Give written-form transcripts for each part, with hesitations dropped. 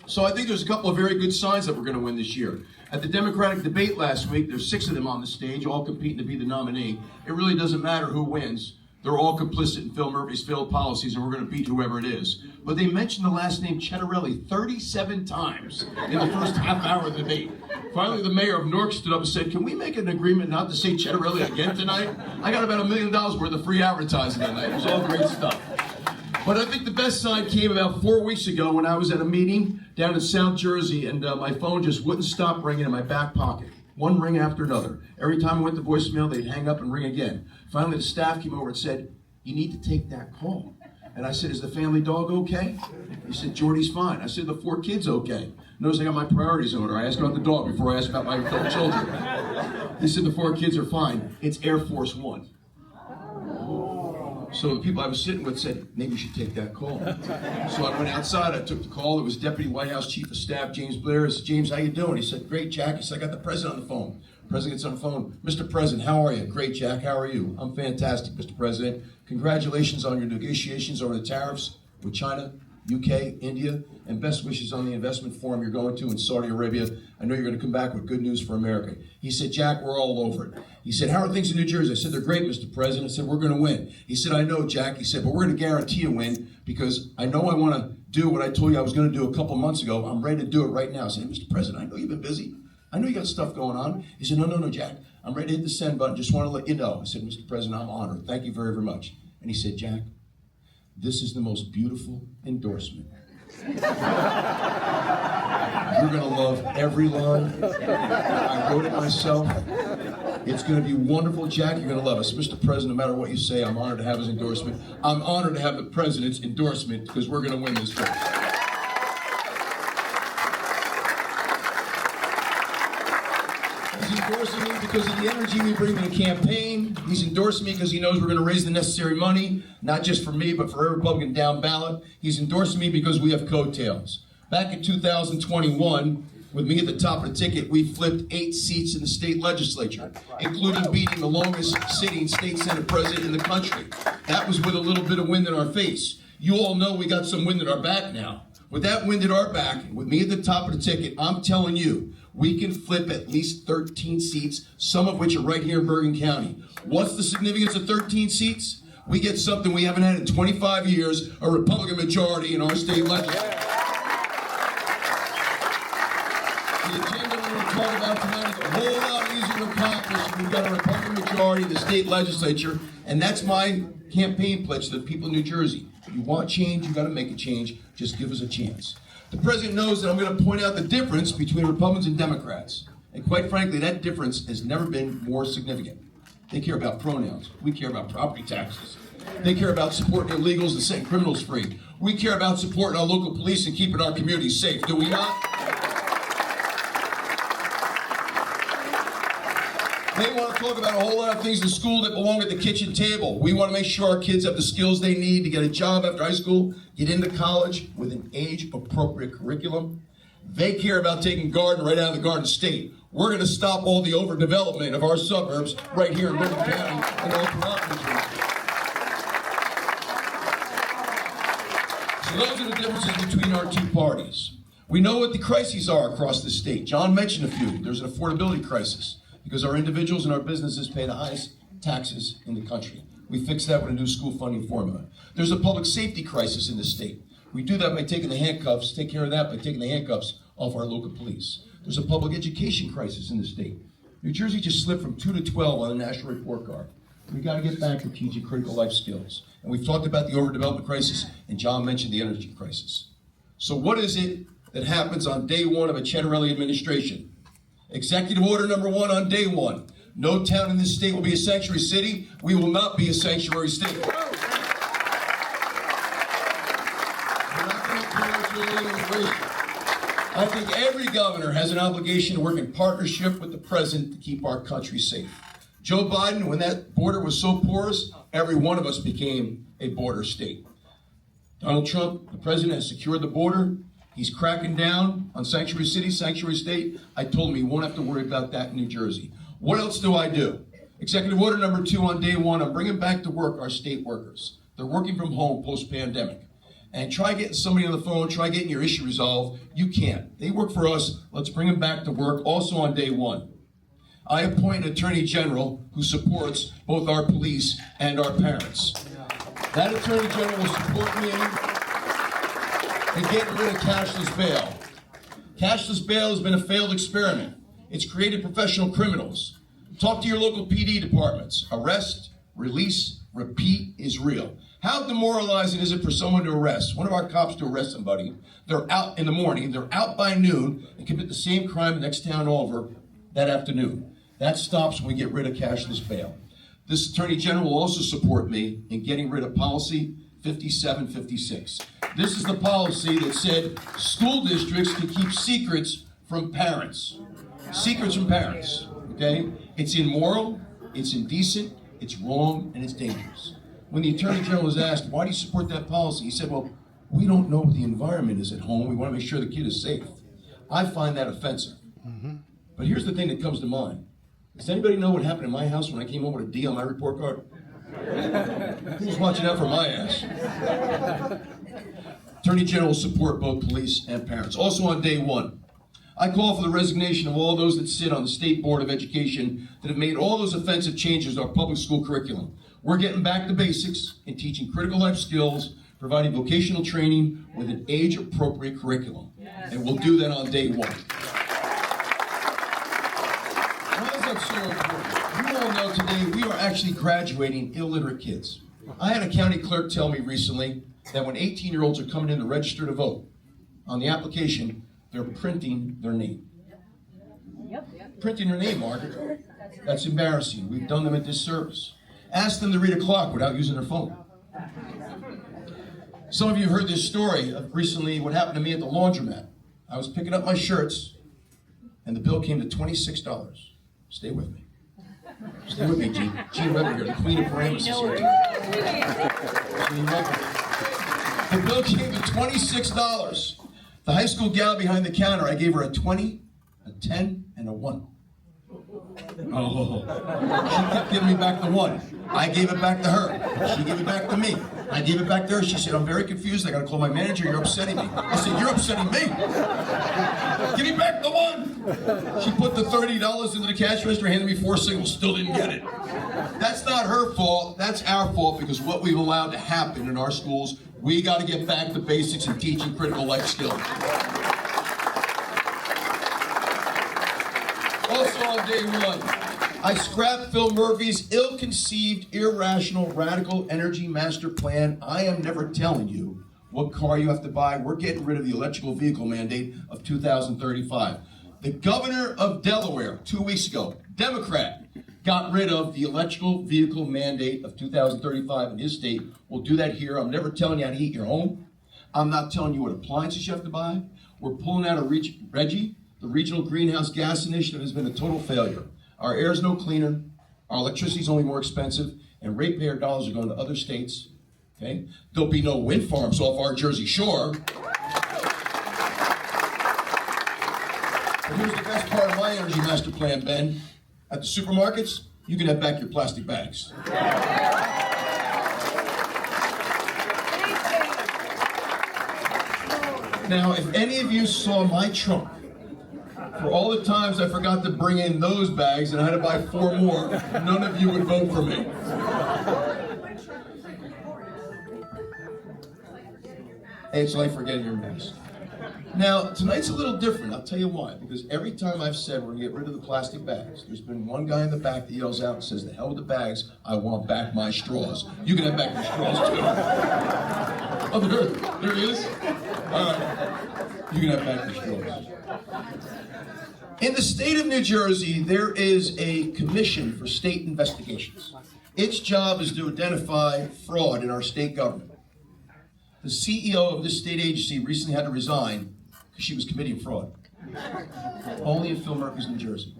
So I think there's a couple of very good signs that we're going to win this year. At the Democratic debate last week, there's 6 of them on the stage, all competing to be the nominee. It really doesn't matter who wins. They're all complicit in Phil Murphy's failed policies, and we're going to beat whoever it is. But they mentioned the last name Ciattarelli 37 times in the first half hour of the debate. Finally, the mayor of Newark stood up and said, "Can we make an agreement not to say Ciattarelli again tonight? I got about $1 million worth of free advertising that night." It was all great stuff. But I think the best sign came about 4 weeks ago when I was at a meeting down in South Jersey, and my phone just wouldn't stop ringing in my back pocket. One ring after another. Every time I went to voicemail, they'd hang up and ring again. Finally, the staff came over and said, "You need to take that call." And I said, "Is the family dog okay?" He said, "Jordy's fine." I said, "The 4 kids okay?" Notice I got my priorities in order. I asked about the dog before I asked about my adult children. He said, "The 4 kids are fine. It's Air Force One." So the people I was sitting with said, "Maybe you should take that call." So I went outside, I took the call. It was Deputy White House Chief of Staff James Blair. I said, "James, how you doing?" He said, "Great, Jack." He said, "I got the president on the phone." The president gets on the phone. "Mr. President, how are you?" "Great, Jack, how are you?" "I'm fantastic, Mr. President. Congratulations on your negotiations over the tariffs with China, UK, India, and best wishes on the investment forum you're going to in Saudi Arabia. I know you're going to come back with good news for America." He said, "Jack, we're all over it." He said, "How are things in New Jersey?" I said, "They're great, Mr. President." I said, "We're going to win." He said, "I know, Jack." He said, "But we're going to guarantee a win because I know I want to do what I told you I was going to do a couple months ago. I'm ready to do it right now." I said, "Mr. President, I know you've been busy. I know you got stuff going on." He said, No, Jack. I'm ready to hit the send button. Just want to let you know." I said, "Mr. President, I'm honored. Thank you very, very much." And he said, "Jack, this is the most beautiful endorsement. You're going to love every line. I wrote it myself. It's going to be wonderful, Jack. You're going to love us." "Mr. President, no matter what you say, I'm honored to have his endorsement. I'm honored to have the president's endorsement because we're going to win this race." He's endorsing me because of the energy we bring to the campaign. He's endorsing me because he knows we're going to raise the necessary money, not just for me, but for every Republican down ballot. He's endorsing me because we have coattails. Back in 2021, with me at the top of the ticket, we flipped 8 seats in the state legislature, including beating the longest sitting state senate president in the country. That was with a little bit of wind in our face. You all know we got some wind at our back now. With that wind at our back, with me at the top of the ticket, I'm telling you, we can flip at least 13 seats, some of which are right here in Bergen County. What's the significance of 13 seats? We get something we haven't had in 25 years, a Republican majority in our state legislature. The agenda we're going to talk about tonight is a whole lot easier to accomplish if we've got a Republican majority in the state legislature, and that's my campaign pledge to the people of New Jersey. If you want change, you got to make a change. Just give us a chance. The president knows that I'm going to point out the difference between Republicans and Democrats. And quite frankly, that difference has never been more significant. They care about pronouns. We care about property taxes. They care about supporting illegals and setting criminals free. We care about supporting our local police and keeping our communities safe. Do we not? They want to talk about a whole lot of things in school that belong at the kitchen table. We want to make sure our kids have the skills they need to get a job after high school, get into college with an age-appropriate curriculum. They care about taking Garden right out of the Garden State. We're going to stop all the overdevelopment of our suburbs right here in Bergen County and all throughout New Jersey. So those are the differences between our two parties. We know what the crises are across the state. John mentioned a few. There's an affordability crisis, because our individuals and our businesses pay the highest taxes in the country. We fix that with a new school funding formula. There's a public safety crisis in the state. We do that by take care of that by taking the handcuffs off our local police. There's a public education crisis in the state. New Jersey just slipped from 2 to 12 on the national report card. We got to get back to teaching critical life skills. And we've talked about the overdevelopment crisis, and John mentioned the energy crisis. So what is it that happens on day one of a Ciattarelli administration? Executive order number 1 on day 1. No town in this state will be a sanctuary city. We will not be a sanctuary state. We're not going to encourage illegal immigration. I think every governor has an obligation to work in partnership with the president to keep our country safe. Joe Biden, when that border was so porous, every one of us became a border state. Donald Trump, the president, has secured the border. He's cracking down on sanctuary city, sanctuary state. I told him he won't have to worry about that in New Jersey. What else do I do? Executive order number 2 on day 1, I'm bringing back to work our state workers. They're working from home post-pandemic. and try getting somebody on the phone, try getting your issue resolved. You can't. They work for us. Let's bring them back to work. Also on day one, I appoint an attorney general who supports both our police and our parents. That attorney general will support me in getting rid of cashless bail. Cashless bail has been a failed experiment. It's created professional criminals. Talk to your local PD departments. Arrest, release, repeat is real. How demoralizing is it for someone to arrest? One of our cops to arrest somebody. They're out in the morning, they're out by noon, and commit the same crime the next town over that afternoon. That stops when we get rid of cashless bail. This attorney general will also support me in getting rid of policy 5756. This is the policy that said school districts can keep secrets from parents. Secrets from parents, okay? It's immoral, it's indecent, it's wrong, and it's dangerous. When the attorney general was asked, why do you support that policy? He said, well, we don't know what the environment is at home. We want to make sure the kid is safe. I find that offensive. But here's the thing that comes to mind. Does anybody know what happened in my house when I came home with a D on my report card? Who's watching out for my ass? Attorney General will support both police and parents. Also on day one, I call for the resignation of all those that sit on the State Board of Education that have made all those offensive changes to our public school curriculum. We're getting back to basics and teaching critical life skills, providing vocational training with an age-appropriate curriculum. And we'll do that on day one. Why is that so important? You all know today we are actually graduating illiterate kids. I had a county clerk tell me recently that when 18-year-olds are coming in to register to vote, on the application, they're printing their name. Printing their name, Margaret. That's embarrassing. We've done them a disservice. Ask them to read a clock without using their phone. Some of you have heard this story of recently what happened to me at the laundromat. I was picking up my shirts, and the bill came to $26. Stay with me. Stay with me, Gene. Gene Weber here, the queen of Paramus is here. Gene Weber. The bill came to $26. The high school gal behind the counter, I gave her a 20, a 10, and a 1. Oh, she kept giving me back the 1. I gave it back to her. She gave it back to me. I gave it back to her. She said, I'm very confused. I got to call my manager. You're upsetting me. I said, you're upsetting me. Give me back the 1. She put the $30 into the cash register, handed me 4 signals, still didn't get it. That's not her fault. That's our fault because what we've allowed to happen in our schools, we got to get back to basics and teaching critical life skills. Also on day one, I scrapped Phil Murphy's ill-conceived, irrational, radical energy master plan. I am never telling you what car you have to buy. We're getting rid of the electrical vehicle mandate of 2035. The governor of Delaware, 2 weeks ago, Democrat, got rid of the electrical vehicle mandate of 2035 in his state. We'll do that here. I'm never telling you how to heat your home. I'm not telling you what appliances you have to buy. We're pulling out of Reggie. The Regional Greenhouse Gas Initiative has been a total failure. Our air is no cleaner, our electricity is only more expensive, and ratepayer dollars are going to other states. Okay? There'll be no wind farms off our Jersey shore. But here's the best part of my energy master plan, Ben. At the supermarkets, you can have back your plastic bags. Now, if any of you saw my trunk, for all the times I forgot to bring in those bags and I had to buy 4 more, none of you would vote for me. Hey, it's like forgetting your mask. Now, tonight's a little different. I'll tell you why. Because every time I've said we're going to get rid of the plastic bags, there's been one guy in the back that yells out and says, the hell with the bags, I want back my straws. You can have back your straws, too. Oh, there he is. All right. You can have back your straws. In the state of New Jersey, there is a commission for state investigations. Its job is to identify fraud in our state government. The CEO of this state agency recently had to resign because she was committing fraud. Only in Phil Murphy's, New Jersey.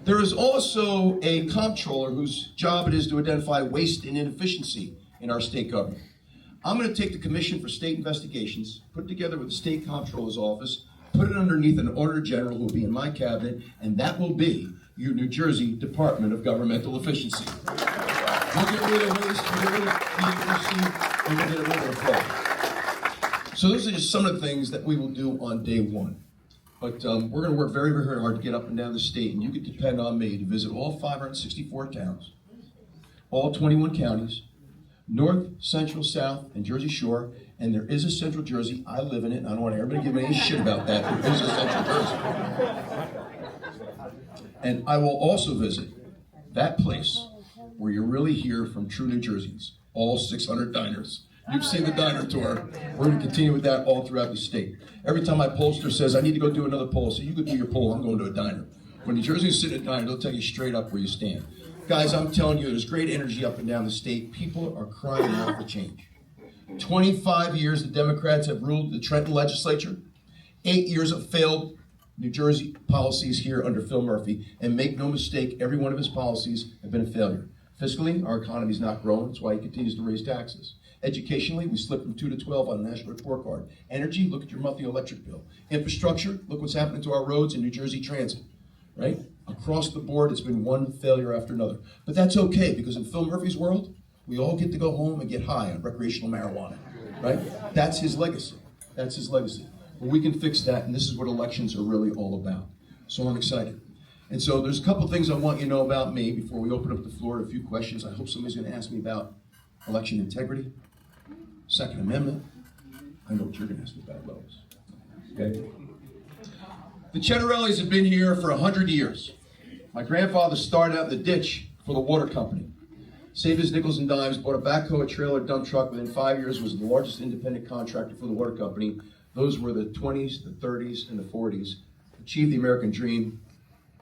There is also a comptroller whose job it is to identify waste and inefficiency in our state government. I'm going to take the Commission for State Investigations, put it together with the State Comptroller's Office, put it underneath an Auditor General who will be in my cabinet, and that will be your New Jersey Department of Governmental Efficiency. We'll get rid of waste, we'll get rid of inefficiency, and we'll get rid of fraud. So those are just some of the things that we will do on day one. But we're going to work very, very hard to get up and down the state, and you can depend on me to visit all 564 towns, all 21 counties, North, Central, South, and Jersey Shore, and there is a Central Jersey. I live in it, and I don't want everybody to give me any shit about that. There is a Central Jersey. And I will also visit that place where you really hear from true New Jerseyans, all 600 diners. You've seen the diner tour. We're going to continue with that all throughout the state. Every time my pollster says, I need to go do another poll, so you go do your poll, I'm going to a diner. When New Jerseyans sit at a diner, they'll tell you straight up where you stand. Guys, I'm telling you, there's great energy up and down the state. People are crying out for change. 25 years the Democrats have ruled the Trenton legislature. 8 years of failed New Jersey policies here under Phil Murphy. And make no mistake, every one of his policies have been a failure. Fiscally, our economy's not growing. That's why he continues to raise taxes. Educationally, we slipped from 2 to 12 on the National Report Card. Energy, look at your monthly electric bill. Infrastructure, look what's happening to our roads and New Jersey Transit, right? Across the board, it's been one failure after another. But that's okay, because in Phil Murphy's world, we all get to go home and get high on recreational marijuana, right? That's his legacy. That's his legacy. But we can fix that, and this is what elections are really all about. So I'm excited. And so there's a couple things I want you to know about me before we open up the floor to a few questions. I hope somebody's going to ask me about election integrity, Second Amendment. I know what you're going to ask me about those. Okay? The Ciattarellis have been here for 100 years. My grandfather started out in the ditch for the water company. Saved his nickels and dimes, bought a backhoe, a trailer, dump truck. Within 5 years was the largest independent contractor for the water company. Those were the 20s, the 30s, and the 40s. Achieved the American dream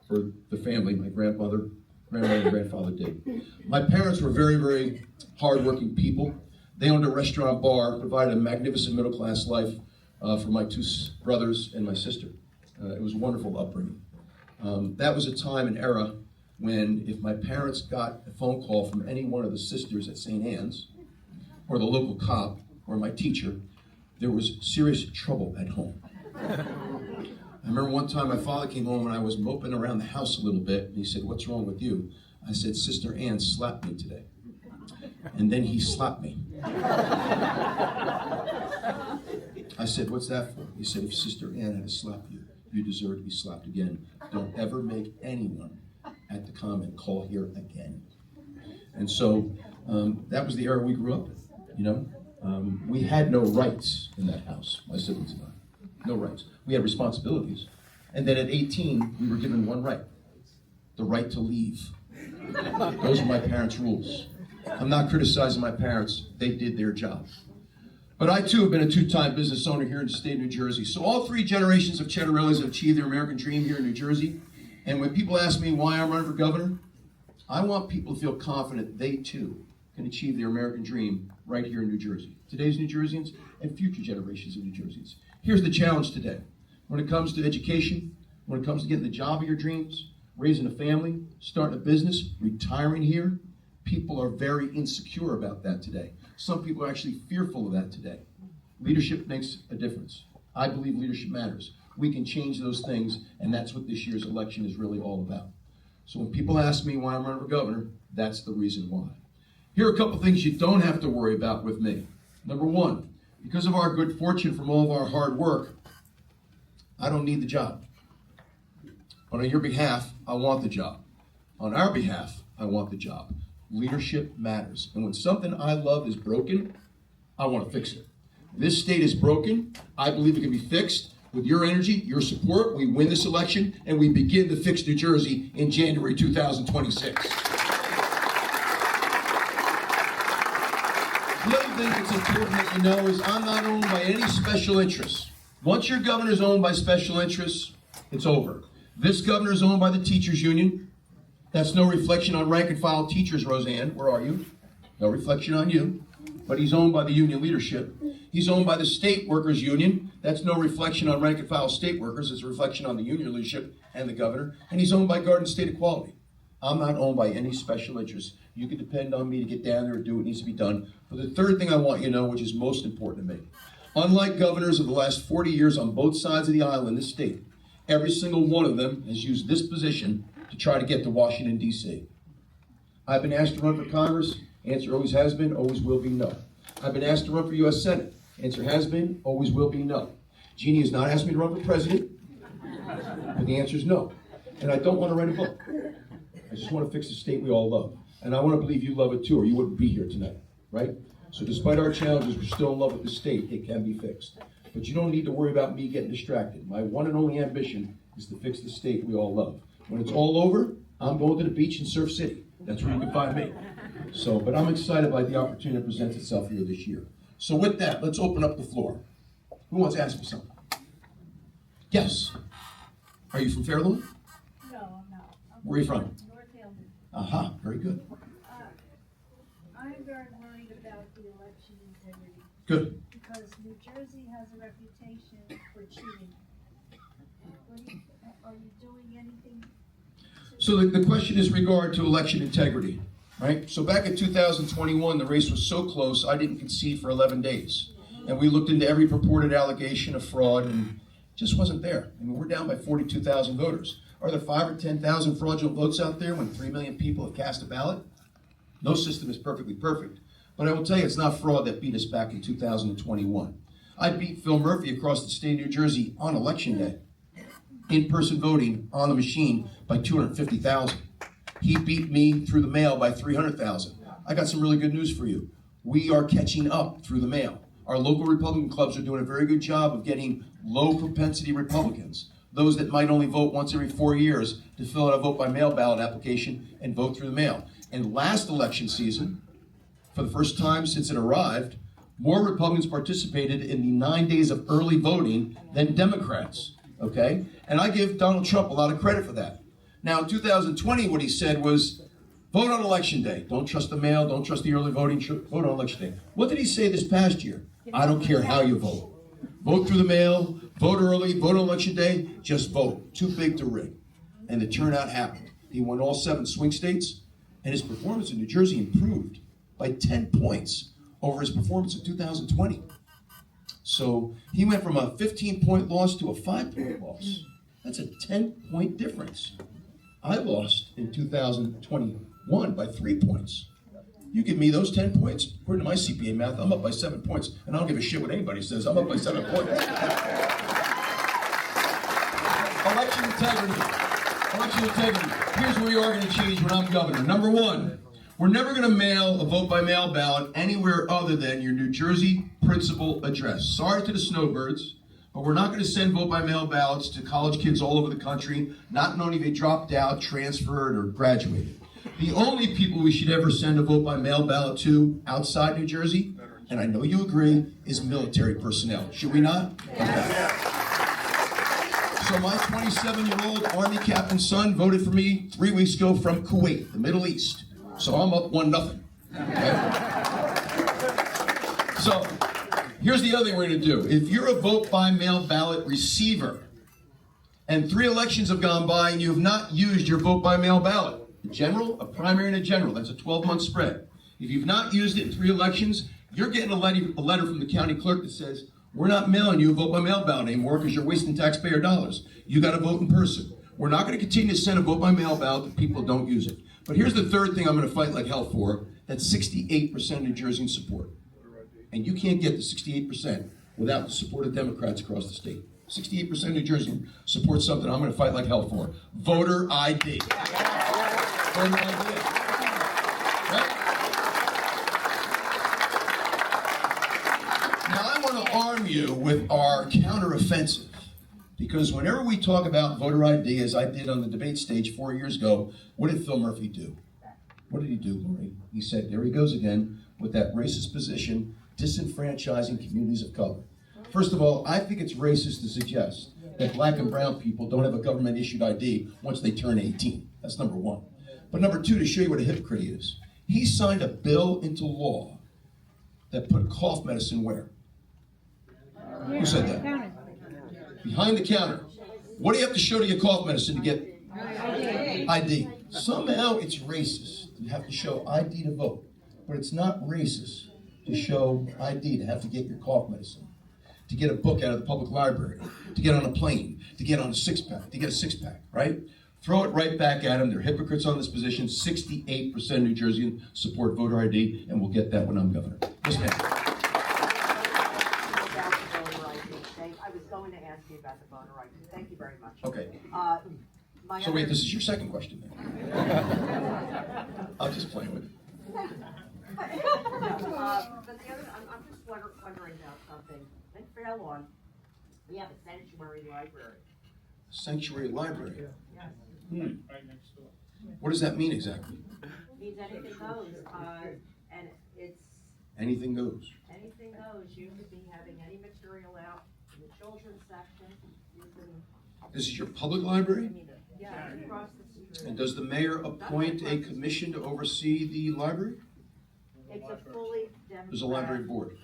for the family. My grandmother and grandfather did. My parents were very, very hardworking people. They owned a restaurant bar, provided a magnificent middle-class life for my two brothers and my sister. It was a wonderful upbringing. That was a time and era when if my parents got a phone call from any one of the sisters at St. Anne's, or the local cop, or my teacher, there was serious trouble at home. I remember one time my father came home and I was moping around the house a little bit, and he said, "What's wrong with you?" I said, "Sister Ann slapped me today." And then he slapped me. I said, "What's that for?" He said, "If Sister Ann had slapped you, you deserve to be slapped again. Don't ever make anyone at the comment call here again." And so that was the era we grew up in, you know. We had no rights in that house, my siblings and I. No rights. We had responsibilities. And then at 18, we were given one right. The right to leave. Those are my parents' rules. I'm not criticizing my parents. They did their job. But I, too, have been a two-time business owner here in the state of New Jersey. So all three generations of Ciattarellis have achieved their American dream here in New Jersey. And when people ask me why I'm running for governor, I want people to feel confident they, too, can achieve their American dream right here in New Jersey. Today's New Jerseyans and future generations of New Jerseyans. Here's the challenge today. When it comes to education, when it comes to getting the job of your dreams, raising a family, starting a business, retiring here, people are very insecure about that today. Some people are actually fearful of that today. Leadership makes a difference. I believe leadership matters. We can change those things, and that's what this year's election is really all about. So when people ask me why I'm running for governor, that's the reason why. Here are a couple things you don't have to worry about with me. Number one, because of our good fortune from all of our hard work, I don't need the job. But on your behalf, I want the job. On our behalf, I want the job. Leadership matters. And when something I love is broken, I want to fix it. This state is broken. I believe it can be fixed. With your energy, your support, we win this election, and we begin to fix New Jersey in January 2026. The other thing that's important that you know is I'm not owned by any special interests. Once your governor is owned by special interests, it's over. This governor is owned by the teachers union. That's no reflection on rank and file teachers, Roseanne. Where are you? No reflection on you. But he's owned by the union leadership. He's owned by the state workers union. That's no reflection on rank and file state workers. It's a reflection on the union leadership and the governor. And he's owned by Garden State Equality. I'm not owned by any special interests. You can depend on me to get down there and do what needs to be done. But the third thing I want you to know, which is most important to me, unlike governors of the last 40 years on both sides of the aisle in this state, every single one of them has used this position to try to get to Washington, D.C. I've been asked to run for Congress. Answer always has been, always will be no. I've been asked to run for U.S. Senate. Answer has been, always will be no. Jeannie has not asked me to run for president, but the answer is no. And I don't want to write a book. I just want to fix the state we all love. And I want to believe you love it too, or you wouldn't be here tonight, right? So despite our challenges, we're still in love with the state. It can be fixed. But you don't need to worry about me getting distracted. My one and only ambition is to fix the state we all love. When it's all over, I'm going to the beach in Surf City. That's where you can find me. So, but I'm excited by the opportunity that presents itself here this year. So with that, let's open up the floor. Who wants to ask me something? Yes. Are you from Fairlawn? No, I'm not. Where are you from? North Hampton. Aha, very good. I'm very worried about the election integrity. Good. Because New Jersey has a reputation for cheating. Are you doing anything? So the question is regard to election integrity, right? So back in 2021, the race was so close, I didn't concede for 11 days. And we looked into every purported allegation of fraud and it just wasn't there. I mean, we're down by 42,000 voters. Are there 5,000 or 10,000 fraudulent votes out there when 3 million people have cast a ballot? No system is perfectly perfect. But I will tell you, it's not fraud that beat us back in 2021. I beat Phil Murphy across the state of New Jersey on election day. In-person voting on the machine by 250,000. He beat me through the mail by 300,000. I got some really good news for you. We are catching up through the mail. Our local Republican clubs are doing a very good job of getting low propensity Republicans, those that might only vote once every 4 years, to fill out a vote by mail ballot application and vote through the mail. And last election season, for the first time since it arrived, more Republicans participated in the 9 days of early voting than Democrats. Okay? And I give Donald Trump a lot of credit for that. Now, in 2020, what he said was, vote on election day. Don't trust the mail, don't trust the early voting, vote on election day. What did he say this past year? I don't care how you vote. Vote through the mail, vote early, vote on election day, just vote. Too big to rig. And the turnout happened. He won all 7 swing states, and his performance in New Jersey improved by 10 points over his performance in 2020. So he went from a 15-point loss to a 5-point loss. That's a 10-point difference. I lost in 2021 by 3 points. You give me those 10 points, according to my CPA math, I'm up by 7 points. And I don't give a shit what anybody says, I'm up by 7 points. Election integrity. Election integrity. Here's where we are going to change when I'm governor. Number one, we're never going to mail a vote by mail ballot anywhere other than your New Jersey principal address. Sorry to the snowbirds, but we're not going to send vote by mail ballots to college kids all over the country, not knowing if they dropped out, transferred, or graduated. The only people we should ever send a vote by mail ballot to outside New Jersey, and I know you agree, is military personnel. Should we not? Okay. So my 27-year-old Army captain son voted for me 3 weeks ago from Kuwait, the Middle East. So I'm up 1-0. Okay? So here's the other thing we're going to do. If you're a vote by mail ballot receiver and 3 elections have gone by and you have not used your vote by mail ballot, a general, a primary, and a general, that's a 12-month spread. If you've not used it in 3 elections, you're getting a letter from the county clerk that says, we're not mailing you a vote by mail ballot anymore because you're wasting taxpayer dollars. You got to vote in person. We're not going to continue to send a vote by mail ballot if people don't use it. But here's the third thing I'm going to fight like hell for. That's 68% of New Jerseyans support. And you can't get the 68% without the support of Democrats across the state. 68% of New Jerseyans support something I'm going to fight like hell for. Voter ID. Voter ID. Right? Now I want to arm you with our counteroffensive. Because whenever we talk about voter ID, as I did on the debate stage 4 years ago, what did Phil Murphy do? What did he do, Lori? He said, there he goes again with that racist position, disenfranchising communities of color. First of all, I think it's racist to suggest that black and brown people don't have a government-issued ID once they turn 18. That's number one. But number two, to show you what a hypocrite he is, he signed a bill into law that put cough medicine where? Who said that? Behind the counter. What do you have to show to get cough medicine to get ID? Somehow it's racist to have to show ID to vote. But it's not racist to show ID to have to get your cough medicine, to get a book out of the public library, to get on a plane, to get on a six-pack, to get a six-pack, right? Throw it right back at them. They're hypocrites on this position. 68% of New Jerseyans support voter ID, and we'll get that when I'm governor. Yes, ma'am. Thank you very much. Okay. My So other- wait, this is your second question then? I'm just playing with it. But the other, I'm just wondering about something. In Fairlawn, we have a sanctuary library. Sanctuary library. Yes. Right next door. What does that mean exactly? Means anything goes, and it's Anything goes. anything goes. You could be having any material out in the children's section. You can, This is your public library? yeah, across the street. And does the mayor appoint a commission to oversee the library? It's a fully democratic. There's a library board.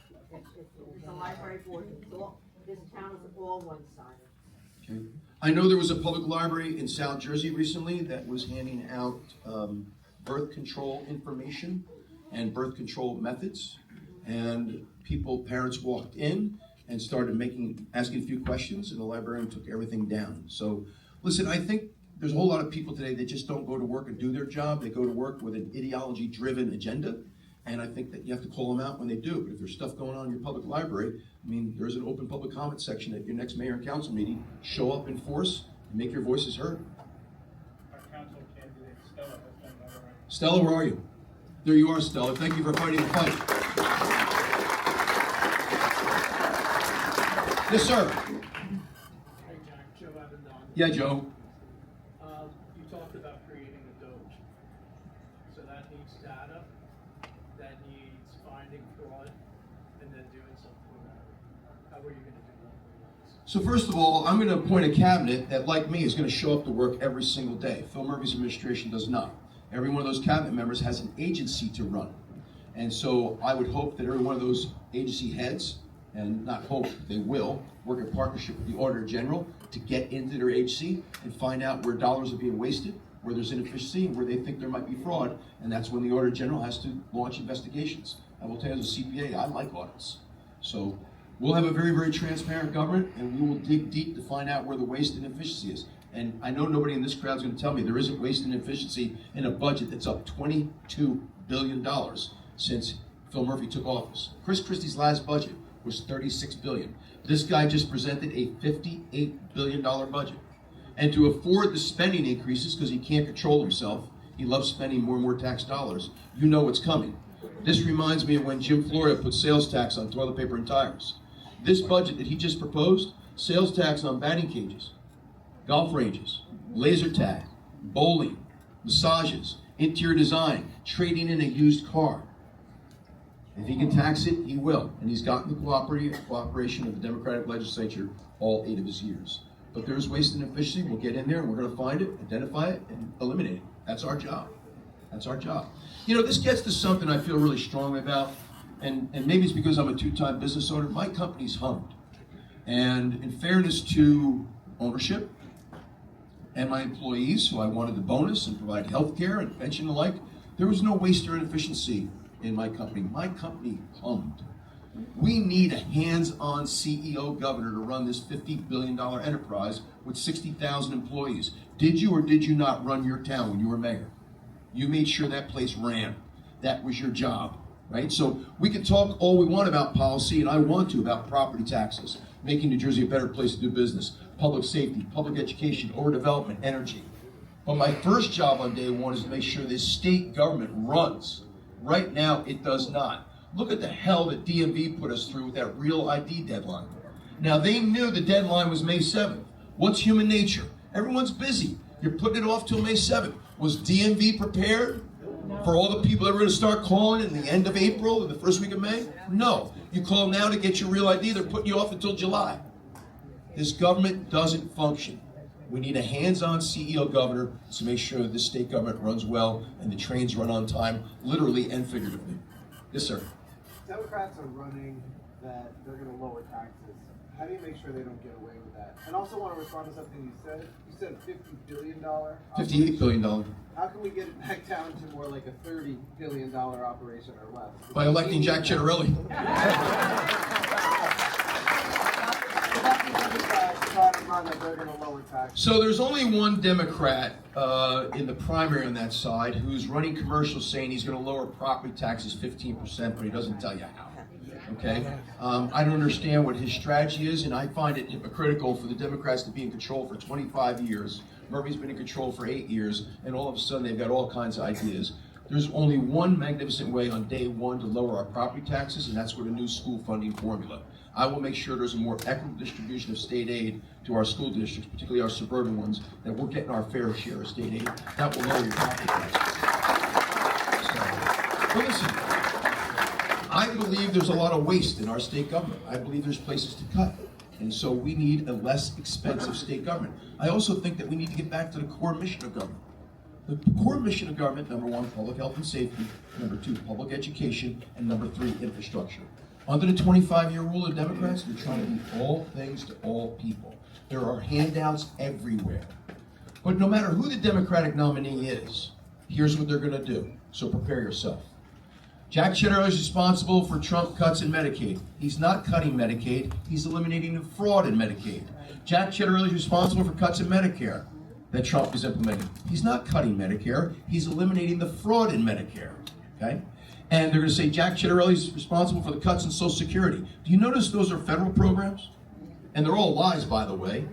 It's a library board. It's all, this town is all one-sided. Okay. I know there was a public library in South Jersey recently that was handing out birth control information and birth control methods. And parents walked in and started asking a few questions, and the librarian took everything down. So, listen, I think there's a whole lot of people today that just don't go to work and do their job. They go to work with an ideology-driven agenda. And I think that you have to call them out when they do. But if there's stuff going on in your public library, I mean, there's an open public comment section at your next mayor and council meeting. Show up in force and make your voices heard. Our council candidate, Stella, has done that already. Stella, where are you? There you are, Stella. Thank you for fighting the fight. Yes, sir. Hey, Jack, Joe Avendon. Yeah, Joe. You talked about creating a Doge. So that needs data, that needs finding fraud, and then doing something about it. How are you gonna do that? So first of all, I'm going to appoint a cabinet that, like me, is going to show up to work every single day. Phil Murphy's administration does not. Every one of those cabinet members has an agency to run. And so I would hope that every one of those agency heads, and not hope, they will, work in partnership with the Auditor General to get into their agency and find out where dollars are being wasted, where there's inefficiency, and where they think there might be fraud. And that's when the Auditor General has to launch investigations. I will tell you, as a CPA, I like audits. So we'll have a very, very transparent government, and we will dig deep to find out where the waste and efficiency is. And I know nobody in this crowd is going to tell me there isn't waste and efficiency in a budget that's up $22 billion since Phil Murphy took office. Chris Christie's last budget was $36 billion. This guy just presented a $58 billion budget. And to afford the spending increases, because he can't control himself, he loves spending more and more tax dollars, you know what's coming. This reminds me of when Jim Florio put sales tax on toilet paper and tires. This budget that he just proposed, sales tax on batting cages, golf ranges, laser tag, bowling, massages, interior design, trading in a used car. If he can tax it, he will. And he's gotten the cooperation of the Democratic legislature all 8 of his years. But there's waste and efficiency. We'll get in there and we're going to find it, identify it, and eliminate it. That's our job. That's our job. You know, this gets to something I feel really strongly about, and maybe it's because I'm a 2-time business owner. My company's hummed. And in fairness to ownership and my employees, who I wanted the bonus and provide health care and pension and the like, there was no waste or inefficiency in my company. My company hummed. We need a hands-on CEO governor to run this $50 billion enterprise with 60,000 employees. Did you or did you not run your town when you were mayor? You made sure that place ran. That was your job, right? So we can talk all we want about policy, and I want to, about property taxes, making New Jersey a better place to do business, public safety, public education, overdevelopment, energy. But my first job on day one is to make sure this state government runs. Right now, it does not. Look at the hell that DMV put us through with that real ID deadline. Now, they knew the deadline was May 7th. What's human nature? Everyone's busy. You're putting it off till May 7th. Was DMV prepared for all the people that were going to start calling in the end of April and the first week of May? No. You call now to get your real ID, they're putting you off until July. This government doesn't function. We need a hands-on CEO governor to make sure that this state government runs well and the trains run on time, literally and figuratively. Yes, sir. Democrats are running that they're going to lower taxes. How do you make sure they don't get away with that? And also want to respond to something you said. You said $50 billion. $58 billion. How can we get it back down to more like a $30 billion operation or less? By electing Jack Ciattarelli. So there's only one Democrat in the primary on that side who's running commercials saying he's going to lower property taxes 15%, but he doesn't tell you how. okay? I don't understand what his strategy is, and I find it hypocritical for the Democrats to be in control for 25 years. Murphy's been in control for 8 years, and all of a sudden they've got all kinds of ideas. There's only one magnificent way on day one to lower our property taxes, and that's with a new school funding formula. I will make sure there's a more equitable distribution of state aid to our school districts, particularly our suburban ones, that we're getting our fair share of state aid. That will lower your property taxes. But listen, I believe there's a lot of waste in our state government. I believe there's places to cut. And so we need a less expensive state government. I also think that we need to get back to the core mission of government. The core mission of government, number one, public health and safety, number two, public education, and number three, infrastructure. Under the 25-year rule of Democrats, they're trying to be all things to all people. There are handouts everywhere. But no matter who the Democratic nominee is, here's what they're going to do. So prepare yourself. Jack Ciattarelli is responsible for Trump cuts in Medicaid. He's not cutting Medicaid. He's eliminating the fraud in Medicaid. Jack Ciattarelli is responsible for cuts in Medicare that Trump is implementing. He's not cutting Medicare. He's eliminating the fraud in Medicare. Okay? And they're going to say Jack Ciattarelli is responsible for the cuts in Social Security. Do you notice those are federal programs? And they're all lies, by the way.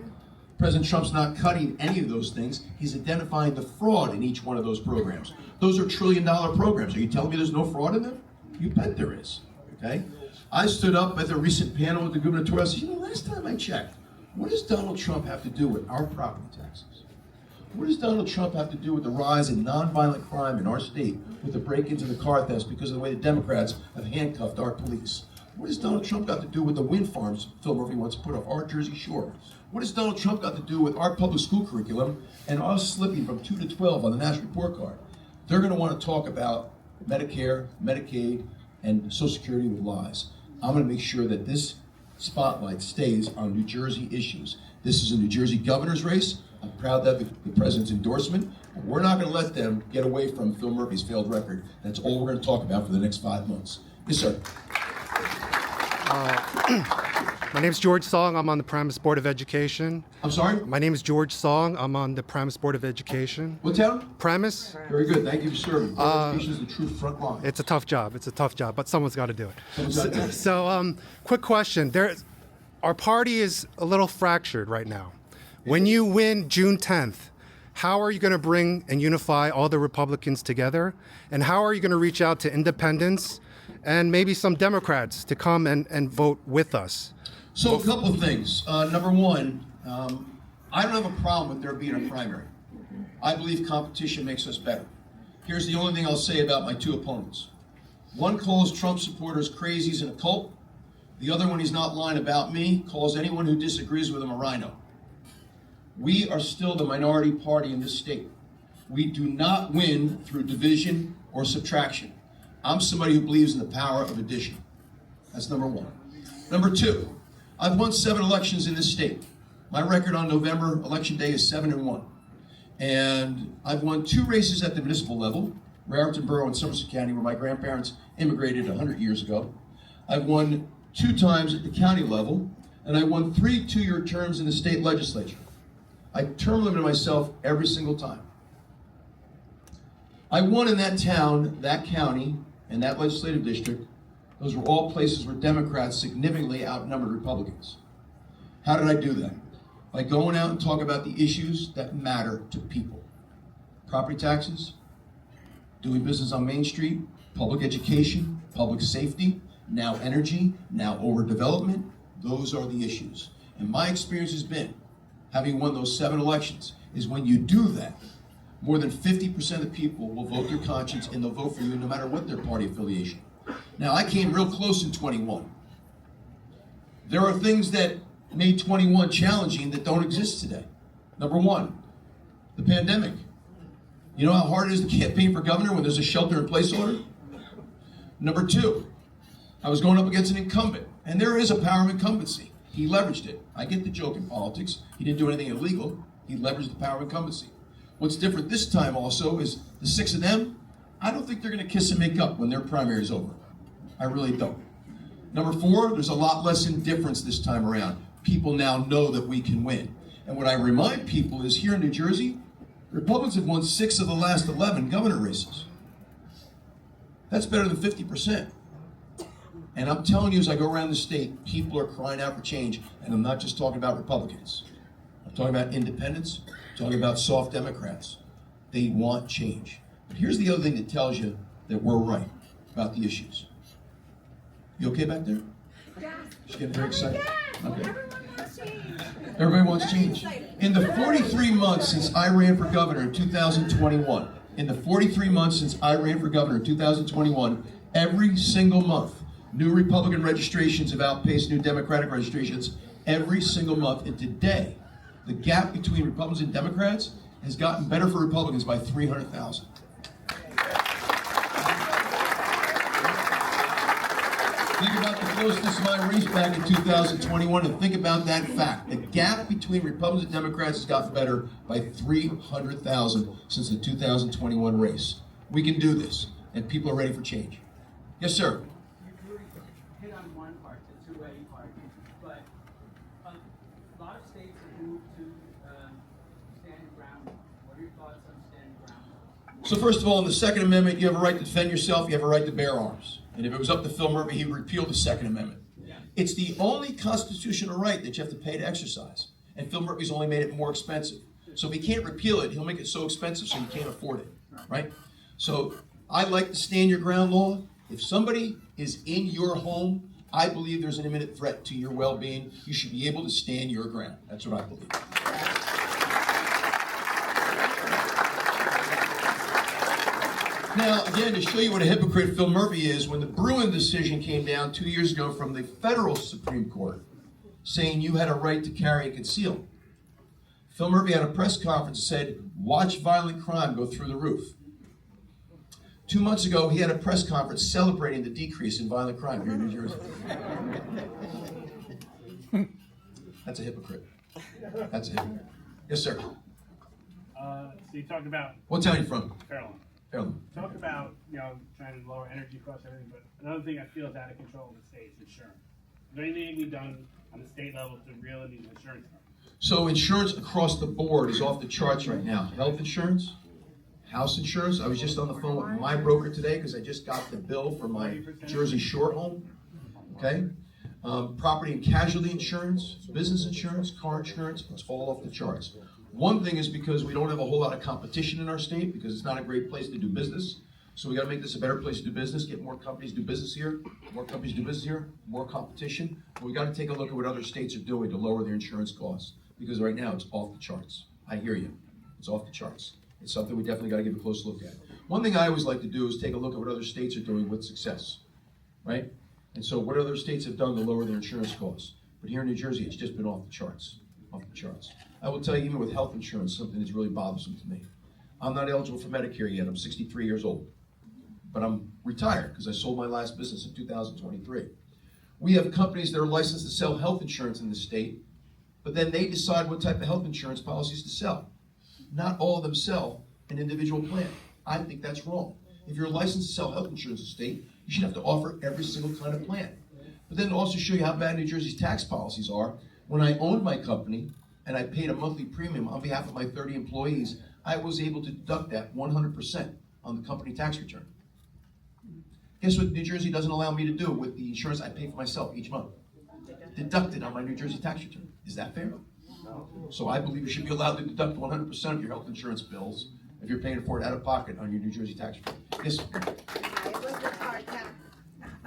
President Trump's not cutting any of those things. He's identifying the fraud in each one of those programs. Those are trillion-dollar programs. Are you telling me there's no fraud in them? You bet there is. Okay? I stood up at the recent panel with the Gubernatorial and said, you know, last time I checked, what does Donald Trump have to do with our property taxes? What does Donald Trump have to do with the rise in nonviolent crime in our state, with the break-ins and the car thefts because of the way the Democrats have handcuffed our police? What does Donald Trump got to do with the wind farms Phil Murphy wants to put off our Jersey Shore? What does Donald Trump got to do with our public school curriculum and us slipping from 2 to 12 on the national report card? They're going to want to talk about Medicare, Medicaid, and Social Security with lies. I'm going to make sure that this spotlight stays on New Jersey issues. This is a New Jersey governor's race. I'm proud to have the president's endorsement. But we're not going to let them get away from Phil Murphy's failed record. That's all we're going to talk about for the next 5 months. Yes, sir. My name is George Song. I'm on the Paramus Board of Education. I'm sorry? My name is George Song. I'm on the Paramus Board of Education. What town? Paramus? Very good. Thank you for serving. Education is the true front line. It's a tough job. It's a tough job, but someone's got to do it. Someone's gotta do it. So, quick question. Our party is a little fractured right now. When you win June 10th, how are you going to bring and unify all the Republicans together? And how are you going to reach out to independents and maybe some Democrats to come and vote with us? So a couple of things. Number one, I don't have a problem with there being a primary. I believe competition makes us better. Here's the only thing I'll say about my two opponents. One calls Trump supporters crazies and a cult. The other one, he's not lying about me, calls anyone who disagrees with him a rhino. We are still the minority party in this state. We do not win through division or subtraction. I'm somebody who believes in the power of addition. That's number one. Number two, I've won 7 elections in this state. My record on November election day is 7-1. And I've won 2 races at the municipal level, Raritan Borough and Somerset County, where my grandparents immigrated 100 years ago. I've won 2 times at the county level, and I won 3 two-year terms in the state legislature. I term limited myself every single time. I won in that town, that county, and that legislative district. Those were all places where Democrats significantly outnumbered Republicans. How did I do that? By going out and talking about the issues that matter to people. Property taxes, doing business on Main Street, public education, public safety, now energy, now overdevelopment. Those are the issues. And my experience has been, having won those 7 elections, is when you do that, more than 50% of people will vote their conscience and they'll vote for you no matter what their party affiliation. Now, I came real close in 21. There are things that made 21 challenging that don't exist today. Number one, the pandemic. You know how hard it is to campaign for governor when there's a shelter-in-place order? Number two, I was going up against an incumbent, and there is a power of incumbency. He leveraged it. I get the joke in politics. He didn't do anything illegal. He leveraged the power of incumbency. What's different this time also is the 6 of them, I don't think they're going to kiss and make up when their primary is over. I really don't. Number 4, there's a lot less indifference this time around. People now know that we can win. And what I remind people is here in New Jersey, Republicans have won 6 of the last 11 governor races. That's better than 50%. And I'm telling you, as I go around the state, people are crying out for change. And I'm not just talking about Republicans. I'm talking about independents, I'm talking about soft Democrats. They want change. But here's the other thing that tells you that we're right about the issues. You okay back there? She's getting very excited. Okay. Everybody wants change. In the 43 months since I ran for governor in 2021, every single month, new Republican registrations have outpaced new Democratic registrations every single month. And today, the gap between Republicans and Democrats has gotten better for Republicans by 300,000. Think about the closeness of my race back in 2021 and think about that fact. The gap between Republicans and Democrats has gotten better by 300,000 since the 2021 race. We can do this, and people are ready for change. Yes, sir. You hit on one part, the two-way part, but a lot of states have moved to stand your ground. What are your thoughts on stand your ground? So first of all, in the Second Amendment, you have a right to defend yourself, you have a right to bear arms. And if it was up to Phil Murphy, he would repeal the Second Amendment. Yeah. It's the only constitutional right that you have to pay to exercise. And Phil Murphy's only made it more expensive. So if he can't repeal it, he'll make it so expensive so you can't afford it, right? So I like the stand your ground law. If somebody is in your home, I believe there's an imminent threat to your well-being. You should be able to stand your ground. That's what I believe. Now, again, to show you what a hypocrite Phil Murphy is, when the Bruin decision came down 2 years ago from the federal Supreme Court saying you had a right to carry and conceal, Phil Murphy had a press conference and said, watch violent crime go through the roof. 2 months ago, he had a press conference celebrating the decrease in violent crime here in New Jersey. That's a hypocrite. That's a hypocrite. Yes, sir. So you talked about What town are you from? Carolina. Carolyn. Talk about, trying to lower energy costs and everything, but another thing I feel is out of control in the state is insurance. Is there anything we've done on the state level to reel in these insurance companies? So insurance across the board is off the charts right now. Health insurance, house insurance. I was just on the phone with my broker today because I just got the bill for my Jersey Shore home. Okay? Property and casualty insurance, business insurance, car insurance, it's all off the charts. One thing is because we don't have a whole lot of competition in our state because it's not a great place to do business. So we got to make this a better place to do business, get more companies do business here, more companies do business here, more competition. But we got to take a look at what other states are doing to lower their insurance costs because right now it's off the charts. I hear you. It's off the charts. It's something we definitely got to give a close look at. One thing I always like to do is take a look at what other states are doing with success, right? And so what other states have done to lower their insurance costs. But here in New Jersey, it's just been off the charts, off the charts. I will tell you, even with health insurance, something that's really bothersome to me. I'm not eligible for Medicare yet. I'm 63 years old. But I'm retired because I sold my last business in 2023. We have companies that are licensed to sell health insurance in the state, but then they decide what type of health insurance policies to sell. Not all of them sell an individual plan. I think that's wrong. If you're licensed to sell health insurance in the state, you should have to offer every single kind of plan. But then to also show you how bad New Jersey's tax policies are, when I owned my company and I paid a monthly premium on behalf of my 30 employees, I was able to deduct that 100% on the company tax return. Guess what New Jersey doesn't allow me to do with the insurance I pay for myself each month? Deduct it on my New Jersey tax return. Is that fair? So I believe you should be allowed to deduct 100% of your health insurance bills if you're paying for it out of pocket on your New Jersey tax return. Yes, sir.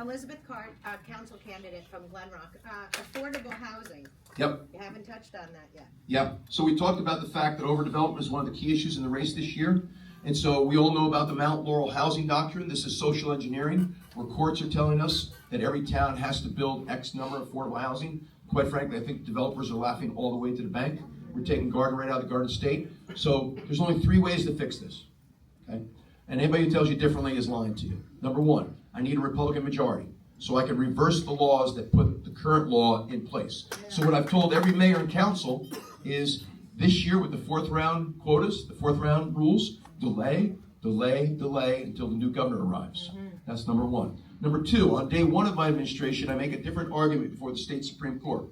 Elizabeth Cart, council candidate from Glen Rock. Affordable housing. Yep. You haven't touched on that yet. Yep. So we talked about the fact that overdevelopment is one of the key issues in the race this year. And so we all know about the Mount Laurel housing doctrine. This is social engineering, where courts are telling us that every town has to build X number of affordable housing. Quite frankly, I think developers are laughing all the way to the bank. We're taking Garden right out of the Garden State. So there's only 3 ways to fix this. Okay? And anybody who tells you differently is lying to you. Number 1, I need a Republican majority so I can reverse the laws that put the current law in place. So what I've told every mayor and council is this year with the 4th round quotas, the 4th round rules, delay until the new governor arrives. That's number 1. Number 2, on day 1 of my administration, I make a different argument before the state Supreme Court,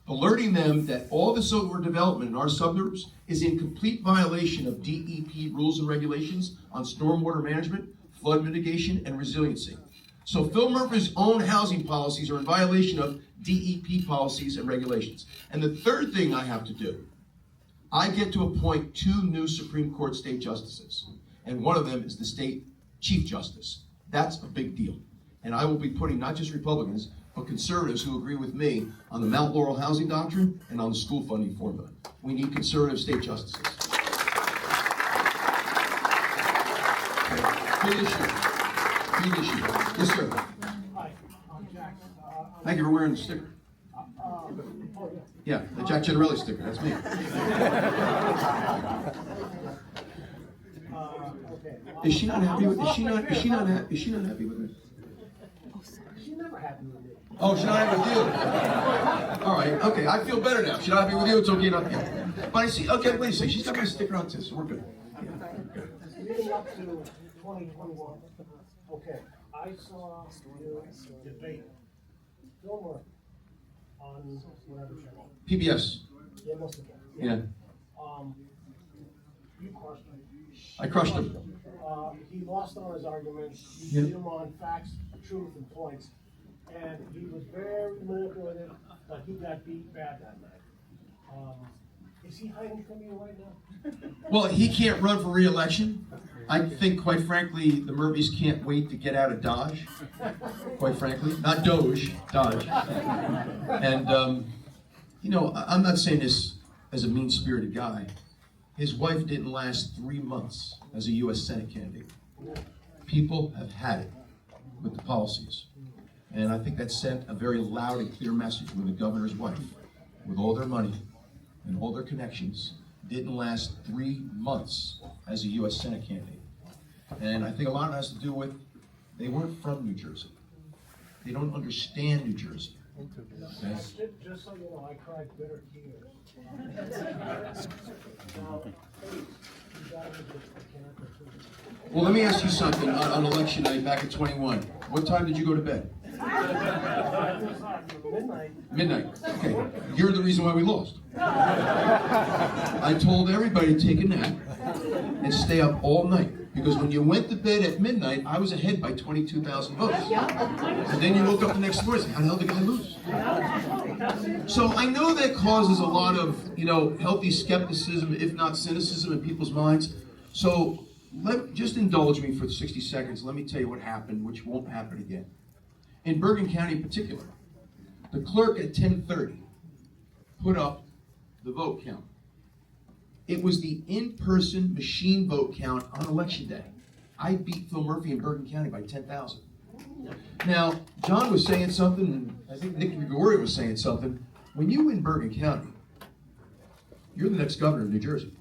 alerting them that all this overdevelopment in our suburbs is in complete violation of DEP rules and regulations on stormwater management, flood mitigation, and resiliency. So Phil Murphy's own housing policies are in violation of DEP policies and regulations. And the third thing I have to do, I get to appoint 2 new Supreme Court state justices. And one of them is the state chief justice. That's a big deal. And I will be putting not just Republicans, but conservatives who agree with me on the Mount Laurel housing doctrine and on the school funding formula. We need conservative state justices. Big issue. Big issue. Yes, sir. Hi, I'm Jack. Thank you for wearing the sticker. Yeah, the Jack Ciattarelli sticker. That's me. Okay. Is she not happy with? Is she not happy with me? She's never happy with me. Oh, she's not happy with you. All right. Okay, I feel better now. She's not happy with you. It's okay. Not. Yeah. But I see. Okay, wait a second. She's got my sticker on too, so we're good. Leading up to 2021, okay, I saw you debate Phil Murphy on whatever channel. PBS. Yeah, must have been. Yeah. You crushed him. I crushed him. He lost on his arguments. Yeah. You beat him on facts, truth, and points. And he was very manipulative, but he got beat bad that night. Is he hiding from you right now? Well, he can't run for re-election. I think, quite frankly, the Murphys can't wait to get out of Dodge. Quite frankly, not Doge, Dodge. And you know, I'm not saying this as a mean-spirited guy. His wife didn't last 3 months as a U.S. Senate candidate. People have had it with the policies. And I think that sent a very loud and clear message when the governor's wife, with all their money and all their connections, didn't last 3 months as a U.S. Senate candidate. And I think a lot of it has to do with they weren't from New Jersey. They don't understand New Jersey. Okay? Just so you know, I cried bitter tears. Now, please, you gotta get the character too. Well, let me ask you something. On election night back in 21, what time did you go to bed? Midnight. Midnight. Okay. You're the reason why we lost. I told everybody to take a nap and stay up all night. Because when you went to bed at midnight, I was ahead by 22,000 votes. And then you woke up the next morning and said, how the hell did the guy lose? So I know that causes a lot of, you know, healthy skepticism, if not cynicism, in people's minds. So just indulge me for 60 seconds. Let me tell you what happened, which won't happen again. In Bergen County in particular, the clerk at 10:30 put up the vote count. It was the in-person machine vote count on election day. I beat Phil Murphy in Bergen County by 10,000. Now, John was saying something, and I think Nick Gregorio was saying something. When you win Bergen County, you're the next governor of New Jersey.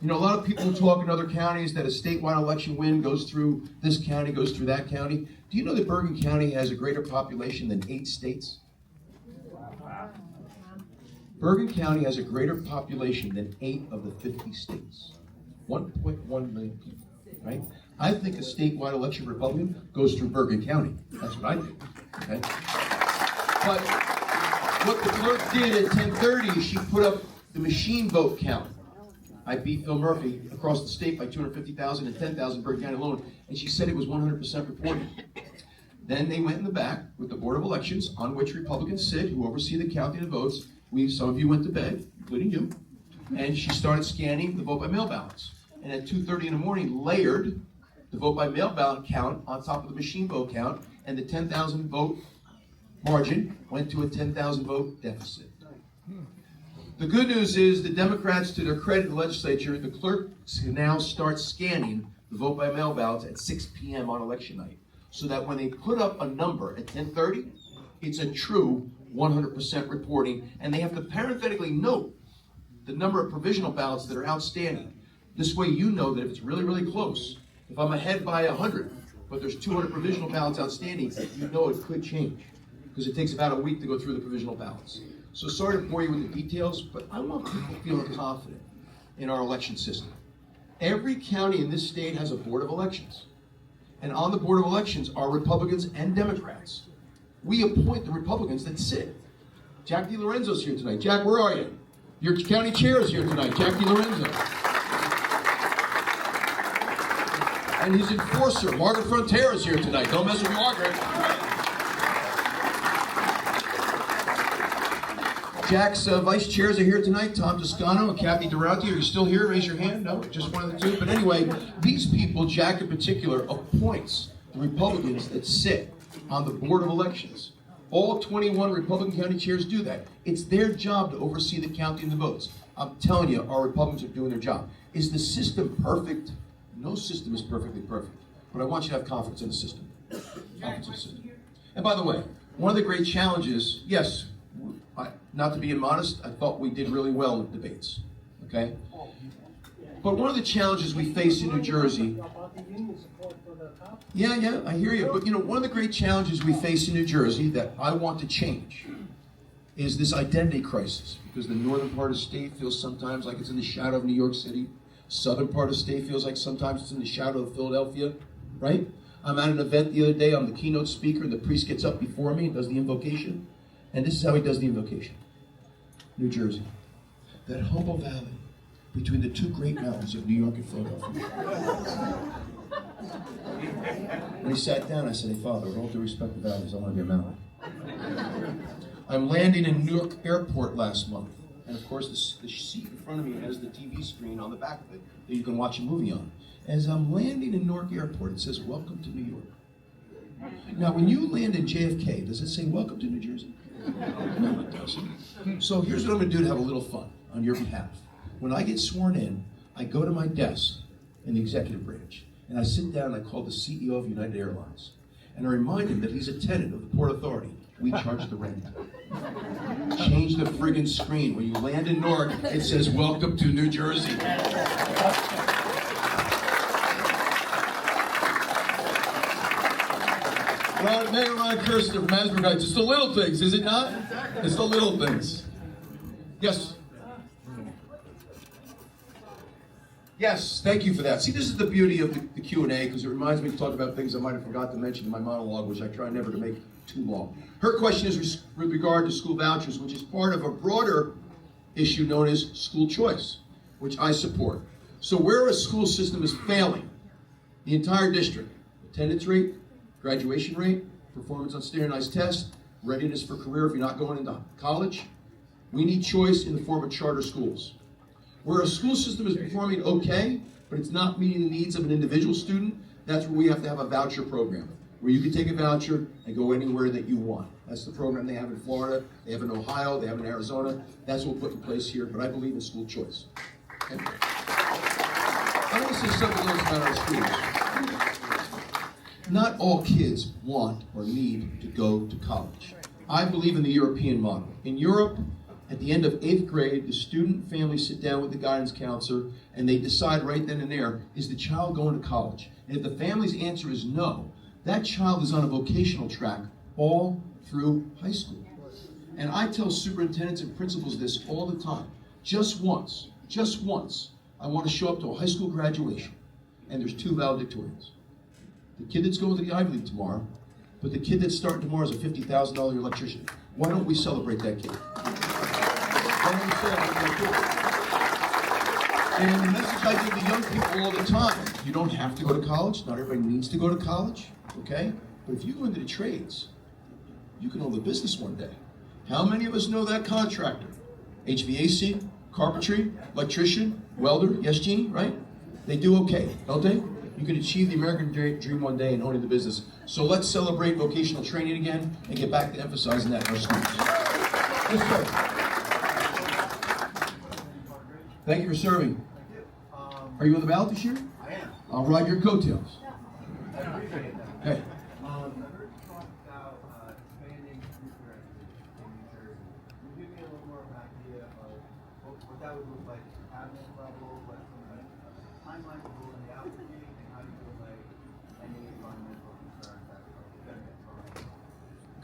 You know, a lot of people talk in other counties that a statewide election win goes through this county, goes through that county. Do you know that Bergen County has a greater population than 8 states? Bergen County has a greater population than 8 of the 50 states. 1.1 million people, right? I think a statewide election Republican goes through Bergen County. That's what I think, okay? But what the clerk did at 10:30 is she put up the machine vote count. I beat Phil Murphy across the state by 250,000 and 10,000 Bergen County alone, and she said it was 100% reported. Then they went in the back with the Board of Elections, on which Republicans sit, who oversee the counting of votes. Some of you went to bed, including you, and she started scanning the vote by mail ballots. And at 2:30 in the morning, layered the vote by mail ballot count on top of the machine vote count, and the 10,000 vote margin went to a 10,000 vote deficit. The good news is the Democrats, to their credit in the legislature, the clerks can now start scanning the vote by mail ballots at 6 p.m. on election night, so that when they put up a number at 10:30, it's a true 100% reporting, and they have to parenthetically note the number of provisional ballots that are outstanding. This way you know that if it's really, really close, if I'm ahead by 100, but there's 200 provisional ballots outstanding, you know it could change, because it takes about a week to go through the provisional ballots. So sorry to bore you with the details, but I want people feeling confident in our election system. Every county in this state has a board of elections. And on the board of elections are Republicans and Democrats. We appoint the Republicans that sit. Jack DiLorenzo's here tonight. Jack, where are you? Your county chair is here tonight, Jack DiLorenzo. And his enforcer, Margaret Frontier, is here tonight. Don't mess with Margaret. Jack's vice chairs are here tonight, Tom Toscano and Kathy Durante. Are you still here? Raise your hand. No, just one of the two. But anyway, these people, Jack in particular, appoints the Republicans that sit on the Board of Elections. All 21 Republican county chairs do that. It's their job to oversee the counting of the votes. I'm telling you, our Republicans are doing their job. Is the system perfect? No system is perfectly perfect. But I want you to have confidence in the system. Confidence in the system. And by the way, one of the great challenges, yes, not to be immodest, I thought we did really well in the debates, okay? But one of the challenges we face in New Jersey, yeah, I hear you, but one of the great challenges we face in New Jersey that I want to change is this identity crisis, because the northern part of the state feels sometimes like it's in the shadow of New York City, southern part of the state feels like sometimes it's in the shadow of Philadelphia, right? I'm at an event the other day, I'm the keynote speaker, and the priest gets up before me and does the invocation, and this is how he does the invocation. New Jersey, that humble valley between the two great mountains of New York and Philadelphia. When he sat down, I said, hey, Father, with all due respect to valleys, I want to be a mountain. I'm landing in Newark Airport last month, and of course, the seat in front of me has the TV screen on the back of it that you can watch a movie on. As I'm landing in Newark Airport, it says, welcome to New York. Now, when you land in JFK, does it say, welcome to New Jersey? No, it doesn't. So here's what I'm going to do to have a little fun on your behalf. When I get sworn in, I go to my desk in the executive branch, and I sit down and I call the CEO of United Airlines. And I remind him that he's a tenant of the Port Authority. We charge the rent. Change the friggin' screen. When you land in Newark, it says, welcome to New Jersey. Mayor Ron Kirsten from Asbury Heights. It's the little things, is it not? It's the little things. Yes. Yes, thank you for that. See, this is the beauty of the Q&A, because it reminds me to talk about things I might have forgot to mention in my monologue, which I try never to make too long. Her question is with regard to school vouchers, which is part of a broader issue known as school choice, which I support. So where a school system is failing, the entire district, attendance rate, graduation rate, performance on standardized tests, readiness for career if you're not going into college. We need choice in the form of charter schools. Where a school system is performing okay, but it's not meeting the needs of an individual student, that's where we have to have a voucher program, where you can take a voucher and go anywhere that you want. That's the program they have in Florida, they have in Ohio, they have in Arizona. That's what we'll put in place here, but I believe in school choice. Okay. I want to say something else about our schools. Not all kids want or need to go to college. I believe in the European model. In Europe, at the end of 8th grade, the student families sit down with the guidance counselor and they decide right then and there, is the child going to college? And if the family's answer is no, that child is on a vocational track all through high school. And I tell superintendents and principals this all the time. Just once, I want to show up to a high school graduation and there's 2 valedictorians. The kid that's going to the Ivy League tomorrow, but the kid that's starting tomorrow is a $50,000 electrician. Why don't we celebrate that kid? Why don't we celebrate that kid? And the message I give to young people all the time, you don't have to go to college. Not everybody needs to go to college, okay? But if you go into the trades, you can own the business one day. How many of us know that contractor? HVAC, carpentry, electrician, welder, yes, Jeannie, right? They do okay, don't they? You can achieve the American dream one day in owning the business. So let's celebrate vocational training again and get back to emphasizing that in our schools. Yes, sir. Thank you for serving. Are you on the ballot this year? I am. I'll ride your coattails. I appreciate that. Hey. I heard you talk about expanding nuclear energy in New Jersey. Can you give me a little more of an idea of what that would look like at cabinet level, what some of the timeline would be in the outreach, and how you feel like any environmental concerns that are going to get thrown?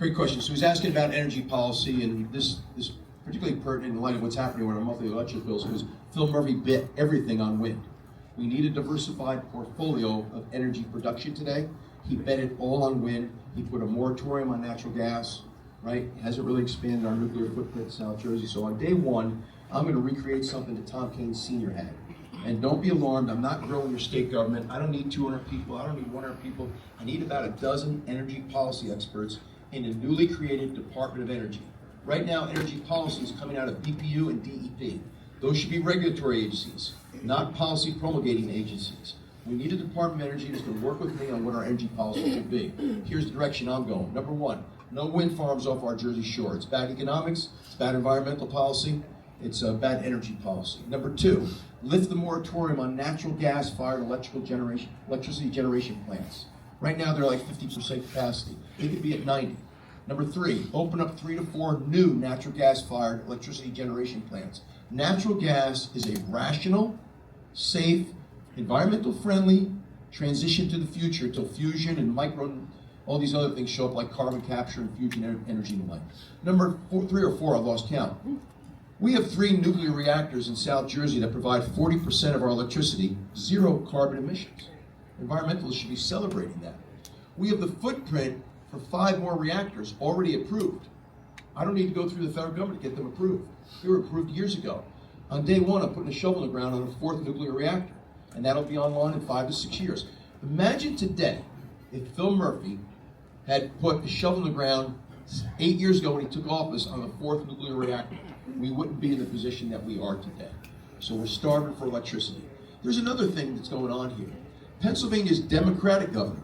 Great question. So he's asking about energy policy, and this is particularly pertinent in light of what's happening with our monthly electric bills, because Phil Murphy bit everything on wind. We need a diversified portfolio of energy production today. He bet it all on wind. He put a moratorium on natural gas, right? Hasn't really expanded our nuclear footprint in South Jersey. So on day one, I'm going to recreate something that Tom Kane Sr. had. And don't be alarmed, I'm not growing your state government. I don't need 200 people, I don't need 100 people. I need about a dozen energy policy experts in a newly created Department of Energy. Right now, energy policy is coming out of BPU and DEP. Those should be regulatory agencies, not policy promulgating agencies. We need a Department of Energy that's going to work with me on what our energy policy should be. Here's the direction I'm going. Number one, no wind farms off our Jersey shore. It's bad economics, it's bad environmental policy, it's bad energy policy. Number two, lift the moratorium on natural gas-fired electricity generation plants. Right now, they're like 50% capacity. They could be at 90. Number three, open up 3 to 4 new natural gas-fired electricity generation plants. Natural gas is a rational, safe, environmental friendly transition to the future until fusion and all these other things show up like carbon capture and fusion energy and the like. Number 3 or 4, I've lost count. We have 3 nuclear reactors in South Jersey that provide 40% of our electricity, 0 carbon emissions. Environmentalists should be celebrating that. We have the footprint for 5 more reactors already approved. I don't need to go through the federal government to get them approved. They were approved years ago. On day 1, I'm putting a shovel in the ground on a 4th nuclear reactor, and that'll be online in 5 to 6 years. Imagine today if Phil Murphy had put a shovel in the ground 8 years ago when he took office on the 4th nuclear reactor. We wouldn't be in the position that we are today. So we're starving for electricity. There's another thing that's going on here. Pennsylvania's Democratic governor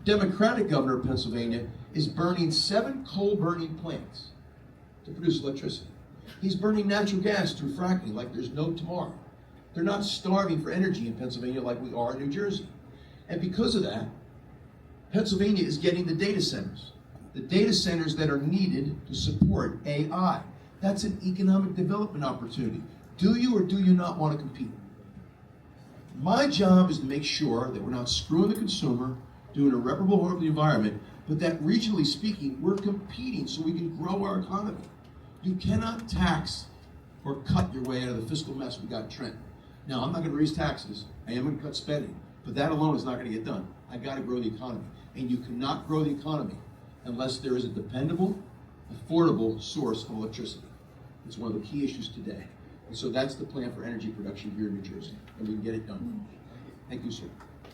of Pennsylvania is burning 7 coal-burning plants to produce electricity. He's burning natural gas through fracking like there's no tomorrow. They're not starving for energy in Pennsylvania like we are in New Jersey. And because of that, Pennsylvania is getting the data centers that are needed to support AI. That's an economic development opportunity. Do you or do you not want to compete? My job is to make sure that we're not screwing the consumer, doing irreparable harm to the environment, but that regionally speaking, we're competing so we can grow our economy. You cannot tax or cut your way out of the fiscal mess we got in Trenton. Now, I'm not going to raise taxes. I am going to cut spending. But that alone is not going to get done. I got to grow the economy. And you cannot grow the economy unless there is a dependable, affordable source of electricity. It's one of the key issues today. And so that's the plan for energy production here in New Jersey. And we can get it done. Thank you, sir.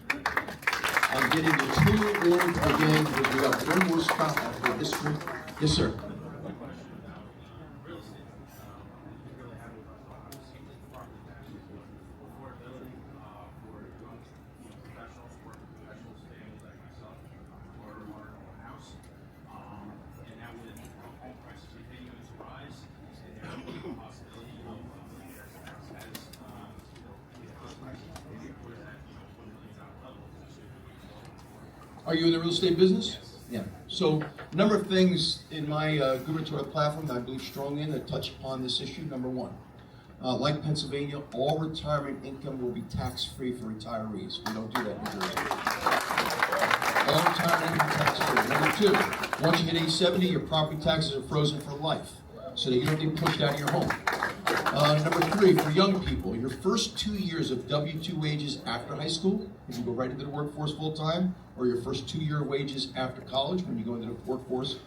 I'm getting the 2 orange again because we got one more spot after history. Yes, sir. Are you in the real estate business? Yeah. So, a number of things in my gubernatorial platform that I believe strongly in that touch upon this issue. Number 1, like Pennsylvania, all retirement income will be tax-free for retirees. We don't do that in New Jersey. All retirement income tax-free. Number 2, once you hit age 70, your property taxes are frozen for life, so that you don't get pushed out of your home. Number 3, for young people, your first 2 years of W-2 wages after high school, if you go right into the workforce full-time, or your first 2-year wages after college, when you go into the workforce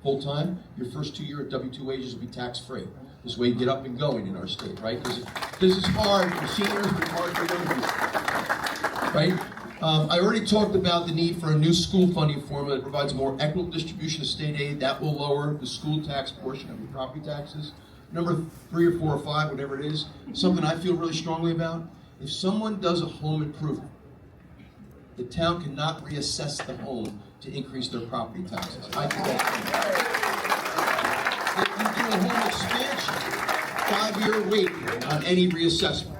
full-time, your first 2 year of W-2 wages will be tax-free. This way you get up and going in our state, right? Because this is hard for seniors, but hard for young people, right? I already talked about the need for a new school funding formula that provides more equitable distribution of state aid. That will lower the school tax portion of your property taxes. Number 3 or 4 or 5, whatever it is, something I feel really strongly about. If someone does a home improvement, the town cannot reassess the home to increase their property taxes. I think that's if you do a home expansion, 5-year wait period on any reassessment.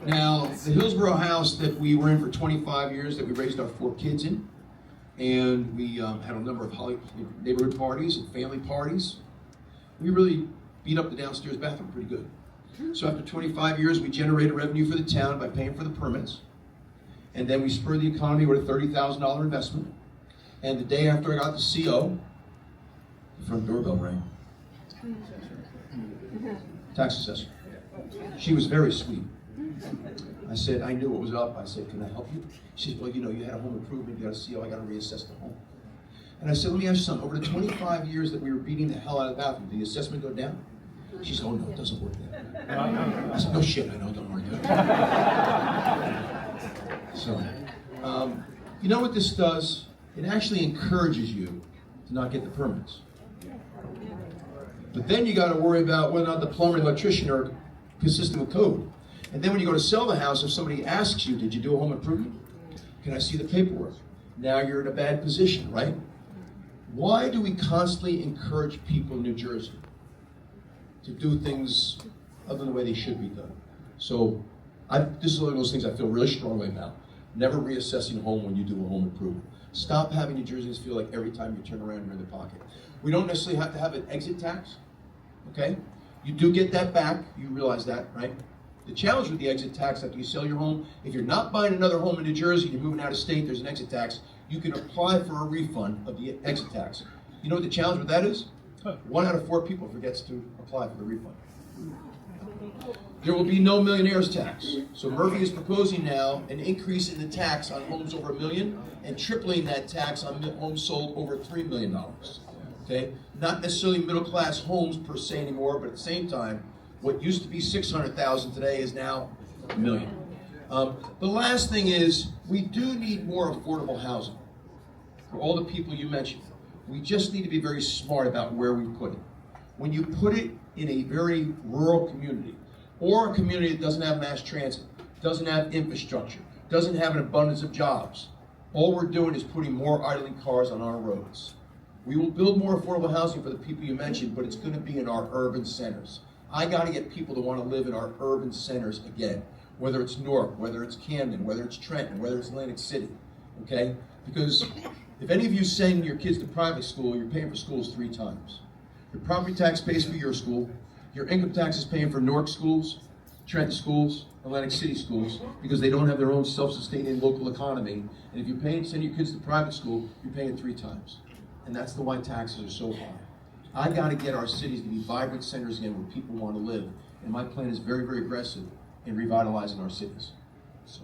Now, the Hillsborough house that we were in for 25 years, that we raised our 4 kids in, and we had a number of neighborhood parties and family parties, we really beat up the downstairs bathroom pretty good. So after 25 years, we generated revenue for the town by paying for the permits. And then we spurred the economy with a $30,000 investment. And the day after I got the CO, the front doorbell rang. Tax assessor. She was very sweet. I said, I knew what was up. I said, can I help you? She said, well, you know, you had a home improvement, you got a CO, I got to reassess the home. And I said, let me ask you something. Over the 25 years that we were beating the hell out of the bathroom, did the assessment go down? She said, oh no, it doesn't work that way. I said, no shit, I know, don't worry. So, you know what this does? It actually encourages you to not get the permits. But then you got to worry about whether or not the plumber and electrician are consistent with code. And then when you go to sell the house, if somebody asks you, did you do a home improvement? Can I see the paperwork? Now you're in a bad position, right? Why do we constantly encourage people in New Jersey to do things other than the way they should be done? So this is one of those things I feel really strongly about. Never reassessing a home when you do a home improvement. Stop having New Jerseyans feel like every time you turn around you're in their pocket. We don't necessarily have to have an exit tax, okay? You do get that back, you realize that, right? The challenge with the exit tax after you sell your home, if you're not buying another home in New Jersey, you're moving out of state, there's an exit tax, you can apply for a refund of the exit tax. You know what the challenge with that is? 1 out of 4 people forgets to apply for the refund. There will be no millionaire's tax. So Murphy is proposing now an increase in the tax on homes over $1 million and tripling that tax on homes sold over $3 million. Okay? Not necessarily middle class homes per se anymore, but at the same time, what used to be $600,000 today is now $1 million. The last thing is, we do need more affordable housing for all the people you mentioned. We just need to be very smart about where we put it. When you put it in a very rural community, or a community that doesn't have mass transit, doesn't have infrastructure, doesn't have an abundance of jobs, all we're doing is putting more idling cars on our roads. We will build more affordable housing for the people you mentioned, but it's going to be in our urban centers. I got to get people to want to live in our urban centers again, whether it's Newark, whether it's Camden, whether it's Trenton, whether it's Atlantic City, okay? Because if any of you send your kids to private school, you're paying for schools 3 times. Your property tax pays for your school, your income tax is paying for Newark schools, Trenton schools, Atlantic City schools, because they don't have their own self-sustaining local economy. And if you're send your kids to private school, you're paying 3 times. And that's the why taxes are so high. I got to get our cities to be vibrant centers again where people want to live. And my plan is very, very aggressive in revitalizing our cities. So,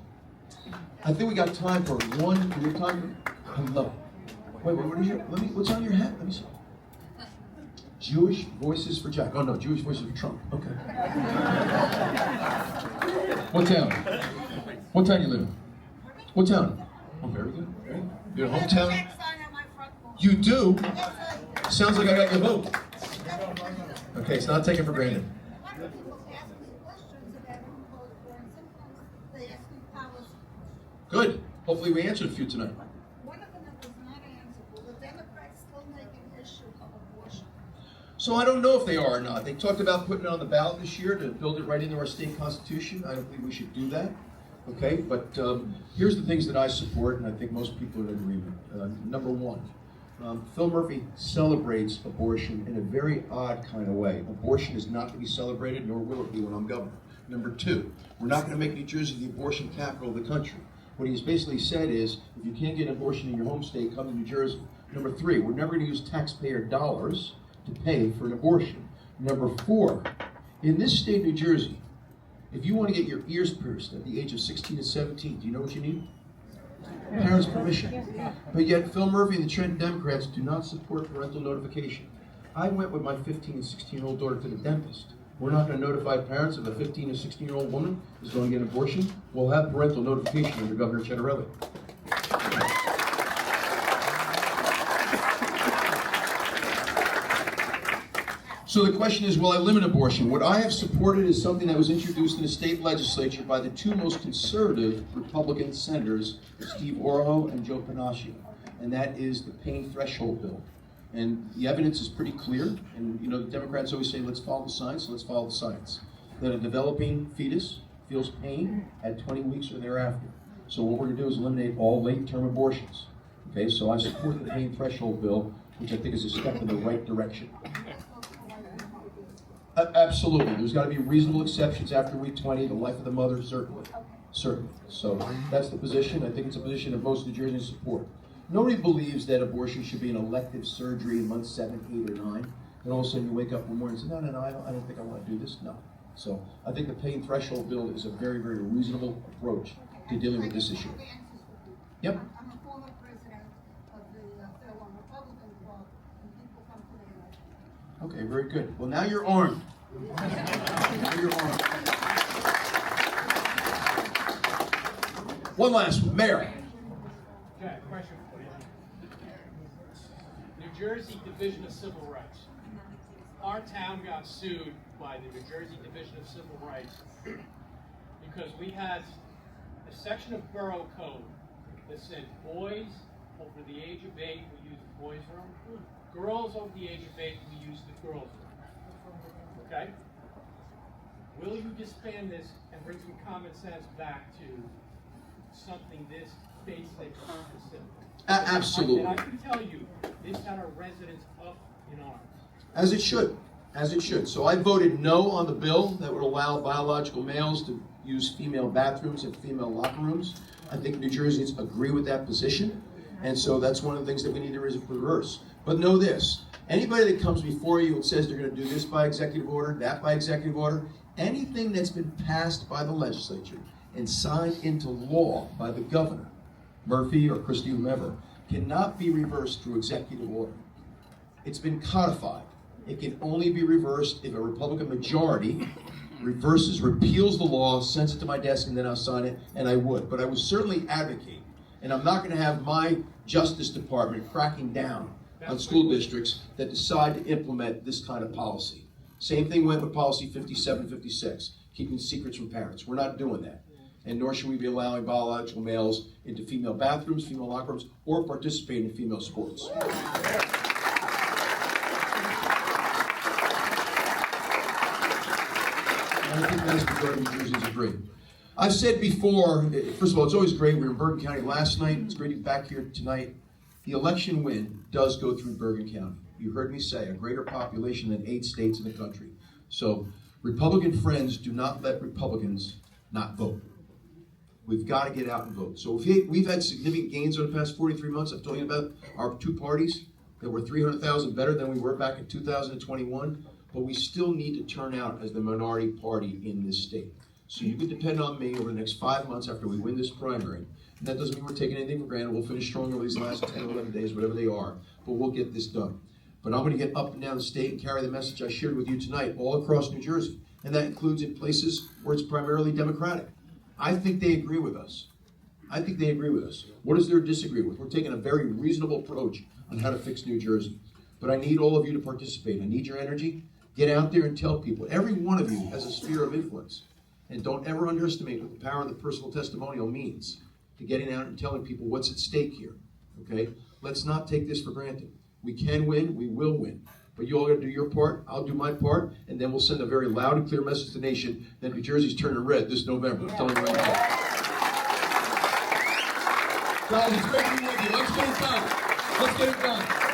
I think we got time for one. Do we have time? I love it. Wait, what is your? What's on your hat? Let me see. Jewish Voices for Jack. Oh no, Jewish Voices for Trump. Okay. What town? What town you live in? What town? Oh, very good. Very good. Your hometown? You do? Sounds like I got your vote. Okay, it's not taken for granted. Good. Hopefully we answered a few tonight. One of them that was not answered, will the Democrats still make an issue of abortion? So I don't know if they are or not. They talked about putting it on the ballot this year to build it right into our state constitution. I don't think we should do that. Okay, but here's the things that I support, and I think most people are in agreement. Number one, Phil Murphy celebrates abortion in a very odd kind of way. Abortion is not to be celebrated, nor will it be when I'm governor. Number two, we're not going to make New Jersey the abortion capital of the country. What he's basically said is, if you can't get an abortion in your home state, come to New Jersey. Number three, we're never going to use taxpayer dollars to pay for an abortion. Number four, in this state, New Jersey, if you want to get your ears pierced at the age of 16 and 17, do you know what you need? Parents' permission. But yet, Phil Murphy and the Trenton Democrats do not support parental notification. I went with my 15 and 16-year-old daughter to the dentist. We're not going to notify parents if a 15 and 16-year-old woman is going to get an abortion. We'll have parental notification under Governor Ciattarelli. So the question is, will I limit abortion? What I have supported is something that was introduced in the state legislature by the 2 most conservative Republican senators, Steve Orho and Joe Panaccio, and that is the pain threshold bill. And the evidence is pretty clear, and you know the Democrats always say, let's follow the science, so let's follow the science. That a developing fetus feels pain at 20 weeks or thereafter. So what we're going to do is eliminate all late-term abortions. Okay, so I support the pain threshold bill, which I think is a step in the right direction. Absolutely. There's got to be reasonable exceptions after week 20, the life of the mother, certainly. Certainly. So that's the position. I think it's a position that most New Jerseyans support. Nobody believes that abortion should be an elective surgery in month 7, 8, or 9. And all of a sudden you wake up one morning and say, no, I don't think I want to do this. No. So I think the pain threshold bill is a very, very reasonable approach to dealing with this issue. Yep. I'm a former president of the Fairlawn Republican Club, and people come to the election. Okay, very good. Well, now you're armed. Now you're armed. One last one, Mayor. Okay, question for you. New Jersey Division of Civil Rights. Our town got sued by the New Jersey Division of Civil Rights because we had a section of borough code that said boys over the age of 8 we use the boys' room, girls over the age of 8 we use the girls' room. Okay? Will you disband this and bring some common sense back to something this basic and simple? Absolutely. And I can tell you, this had our residents up in arms. As it should. As it should. So I voted no on the bill that would allow biological males to use female bathrooms and female locker rooms. I think New Jerseyans agree with that position. And so that's one of the things that we need to reverse. But know this, anybody that comes before you and says they're going to do this by executive order, that by executive order, anything that's been passed by the legislature and signed into law by the governor, Murphy or Christie, whomever, cannot be reversed through executive order. It's been codified. It can only be reversed if a Republican majority repeals the law, sends it to my desk, and then I'll sign it, and I would. But I would certainly advocate, and I'm not going to have my Justice Department cracking down on school districts that decide to implement this kind of policy. Same thing went with policy 5756, keeping secrets from parents. We're not doing that. And nor should we be allowing biological males into female bathrooms, female locker rooms, or participating in female sports. I think that's majority of New Jerseyans agree. I've said before, first of all, it's always great. We were in Bergen County last night. It's great to be back here tonight. The election win does go through Bergen County. You heard me say a greater population than 8 states in the country. So Republican friends do not let Republicans not vote. We've got to get out and vote. So we've had significant gains over the past 43 months. I've told you about our 2 parties that were 300,000 better than we were back in 2021. But we still need to turn out as the minority party in this state. So you can depend on me over the next 5 months after we win this primary. And that doesn't mean we're taking anything for granted. We'll finish strong over these last 10, 11 days, whatever they are. But we'll get this done. But I'm going to get up and down the state and carry the message I shared with you tonight all across New Jersey. And that includes in places where it's primarily Democratic. I think they agree with us. I think they agree with us. What is there to disagree with? We're taking a very reasonable approach on how to fix New Jersey. But I need all of you to participate. I need your energy. Get out there and tell people. Every one of you has a sphere of influence. And don't ever underestimate what the power of the personal testimonial means to getting out and telling people what's at stake here. Okay? Let's not take this for granted. We can win. We will win. But you all got to do your part. I'll do my part. And then we'll send a very loud and clear message to the nation that New Jersey's turning red this November. I'm telling you right now. Guys, it's great to be with you. Let's get it done. Let's get it done.